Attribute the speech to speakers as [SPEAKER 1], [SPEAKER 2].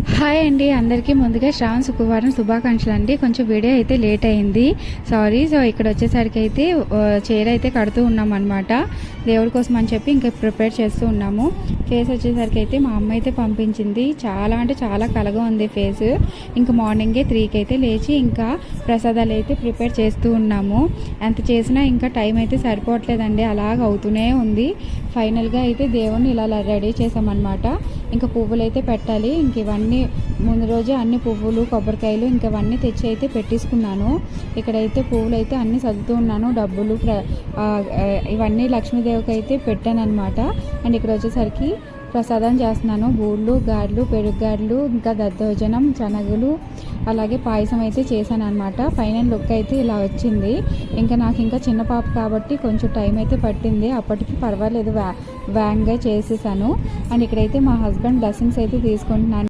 [SPEAKER 1] Hi అండి, అందరికీ ముందుగా శ్రావణ శుక్రవారం శుభాకాంక్షలు అండి. కొంచెం వీడియో అయితే లేట్ అయింది, సారీ. సో ఇక్కడ వచ్చేసరికి అయితే చీర అయితే కడుతూ ఉన్నాం అనమాట, దేవుడి కోసం అని చెప్పి ఇంకా ప్రిపేర్ చేస్తూ ఉన్నాము. ఫేస్ వచ్చేసరికి అయితే మా అమ్మ అయితే పంపించింది. చాలా అంటే చాలా కలగా ఉంది ఫేస్. ఇంకా మార్నింగే 3కి అయితే లేచి ఇంకా ప్రసాదాలు అయితే ప్రిపేర్ చేస్తూ ఉన్నాము. ఎంత చేసినా ఇంకా టైం అయితే సరిపోవట్లేదండి, అలాగ అవుతూనే ఉంది. ఫైనల్గా అయితే దేవుణ్ణి ఇలా రెడీ చేసామన్నమాట. ఇంకా పువ్వులు అయితే పెట్టాలి. ఇంక ఇవన్నీ ముందు రోజే అన్ని పువ్వులు, కొబ్బరికాయలు ఇంకా ఇవన్నీ తెచ్చి అయితే పెట్టేసుకున్నాను. ఇక్కడైతే పువ్వులు అయితే అన్నీ సర్దుతూ ఉన్నాను. డబ్బులు ఇవన్నీ లక్ష్మీదేవికి అయితే పెట్టాను అనమాట. అండ్ ఇక్కడ వచ్చేసరికి ప్రసాదం చేస్తున్నాను. బూళ్ళు, గారెలు, పెరుగుగారెలు, ఇంకా దద్దోజనం, శనగలు, అలాగే పాయసం అయితే చేశాను అనమాట. ఫైనల్ లుక్ అయితే ఇలా వచ్చింది. ఇంకా నాకు ఇంకా చిన్న పాప కాబట్టి కొంచెం టైం అయితే పట్టింది. అప్పటికి పర్వాలేదు, వ్యాంగ్గా చేసేసాను. అండ్ ఇక్కడైతే మా హస్బెండ్ బ్లెస్సింగ్స్ అయితే తీసుకుంటున్నాను.